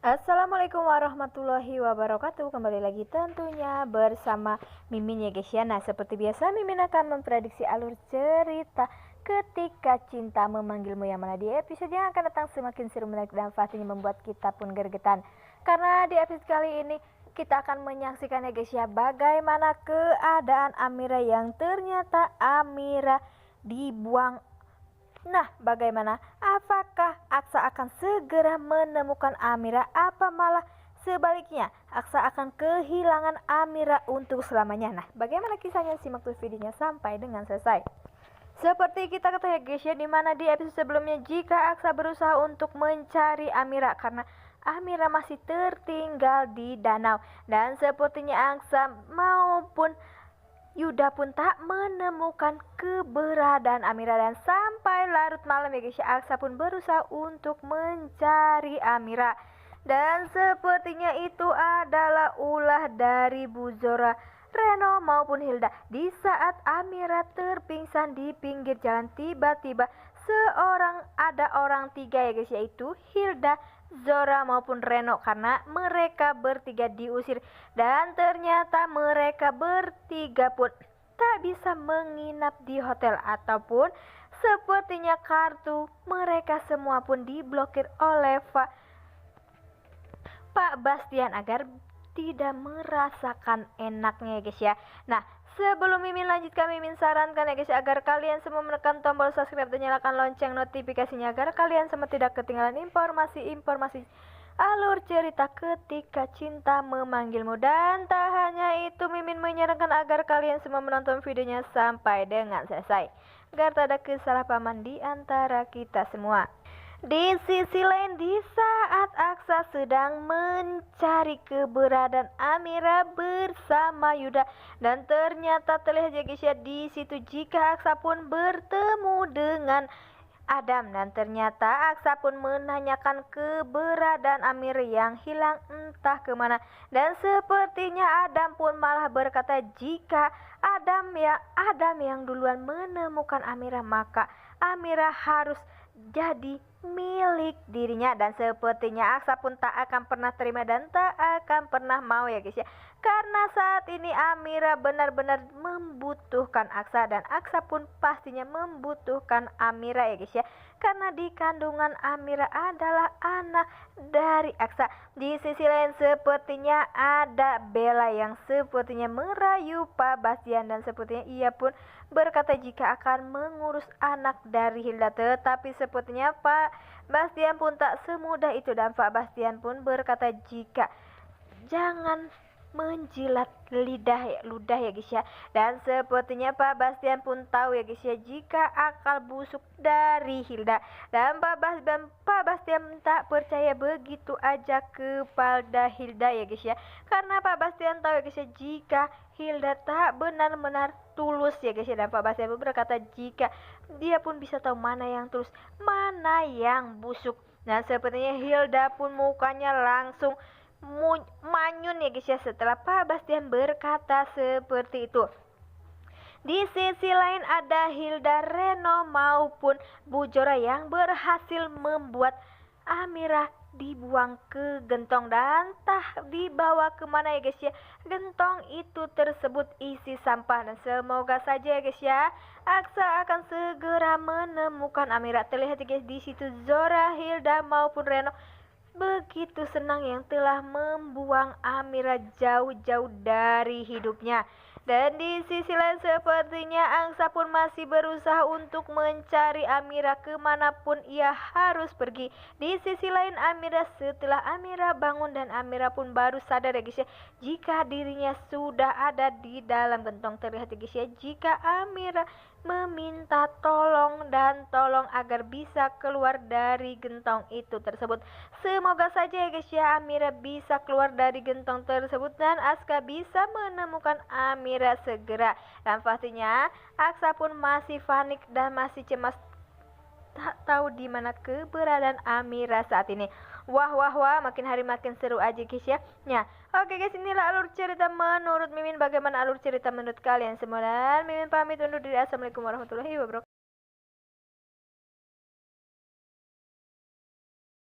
Assalamualaikum warahmatullahi wabarakatuh. Kembali lagi tentunya bersama Mimin ya guys ya. Nah, seperti biasa Mimin akan memprediksi alur cerita Ketika Cinta Memanggilmu, yang mana di episode yang akan datang semakin seru, menarik dan pastinya membuat kita pun gergetan. Karena di episode kali ini kita akan menyaksikan ya guys ya, bagaimana keadaan Amira yang ternyata Amira dibuang. Nah, bagaimana? Apakah Aksa akan segera menemukan Amira, apa malah sebaliknya Aksa akan kehilangan Amira untuk selamanya? Nah, bagaimana kisahnya? Simak terus videonya sampai dengan selesai. Seperti kita ketahui guys ya, dimana di episode sebelumnya jika Aksa berusaha untuk mencari Amira karena Amira masih tertinggal di danau, dan sepertinya Aksa maupun Yuda pun tak menemukan keberadaan Amira, dan sampai larut malam ya guys, Aksa pun berusaha untuk mencari Amira. Dan sepertinya itu adalah ulah dari Bu Zora, Reno maupun Hilda. Di saat Amira terpingsan di pinggir jalan, tiba-tiba ada orang tiga ya guys, yaitu Hilda, Zora maupun Reno, karena mereka bertiga diusir, dan ternyata mereka bertiga pun tak bisa menginap di hotel ataupun sepertinya kartu mereka semua pun diblokir oleh Pak Bastian agar tidak merasakan enaknya ya guys ya. Nah, sebelum Mimin lanjutkan, Mimin sarankan ya guys agar kalian semua menekan tombol subscribe dan nyalakan lonceng notifikasinya agar kalian semua tidak ketinggalan informasi-informasi alur cerita Ketika Cinta Memanggilmu. Dan tak hanya itu, Mimin menyarankan agar kalian semua menonton videonya sampai dengan selesai agar tak ada kesalahpahaman di antara kita semua. Di sisi lain, di saat Aksa sedang mencari keberadaan Amira bersama Yuda, dan ternyata terlihat ya guys ya, di situ jika Aksa pun bertemu dengan Adam, dan ternyata Aksa pun menanyakan keberadaan Amir yang hilang entah kemana, dan sepertinya Adam pun malah berkata jika Adam yang duluan menemukan Amira, maka Amira harus jadi milik dirinya. Dan sepertinya Aksa pun tak akan pernah terima dan tak akan pernah mau ya guys ya, karena saat ini Amira benar-benar membutuhkan Aksa, dan Aksa pun pastinya membutuhkan Amira ya guys ya, karena di kandungan Amira adalah anak dari Aksa. Di sisi lain sepertinya ada Bella yang sepertinya merayu Pak Bastian, dan sepertinya ia pun berkata jika akan mengurus anak dari Hilda, tetapi sepertinya Pak Bastian pun tak semudah itu, dan Pak Bastian pun berkata jika jangan menjilat ludah ya guys ya. Dan sepertinya Pak Bastian pun tahu ya guys ya jika akal busuk dari Hilda, dan Pak Bastian tak percaya begitu aja kepada Hilda ya guys ya, karena Pak Bastian tahu ya guys ya jika Hilda tak benar-benar tulus ya guys ya, dan Pak Bastian pun berkata jika dia pun bisa tahu mana yang tulus mana yang busuk. Dan sepertinya Hilda pun mukanya langsung manyun ya guys ya setelah Pak Bastian berkata seperti itu. Di sisi lain ada Hilda, Reno maupun Bu Zora yang berhasil membuat Amira dibuang ke gentong, dan entah dibawa kemana ya guys ya. Gentong itu tersebut isi sampah, dan semoga saja ya guys ya Aksa akan segera menemukan Amira. Terlihat ya guys di situ Zora, Hilda maupun Reno begitu senang yang telah membuang Amira jauh-jauh dari hidupnya. Dan di sisi lain sepertinya Aksa pun masih berusaha untuk mencari Amira kemanapun ia harus pergi. Di sisi lain setelah Amira bangun, dan Amira pun baru sadar ya guys ya jika dirinya sudah ada di dalam gentong. Terlihat ya guys ya jika Amira meminta tolong agar bisa keluar dari gentong itu tersebut. Semoga saja ya guys ya Amira bisa keluar dari gentong tersebut dan Aksa bisa menemukan Amira segera. Dan pastinya Aksa pun masih panik dan masih cemas, tak tahu di mana keberadaan Amira saat ini. Wah, makin hari makin seru aja guys ya. Nah, oke guys, inilah alur cerita menurut Mimin. Bagaimana alur cerita menurut kalian semua? Dan Mimin pamit undur diri. Assalamualaikum warahmatullahi wabarakatuh.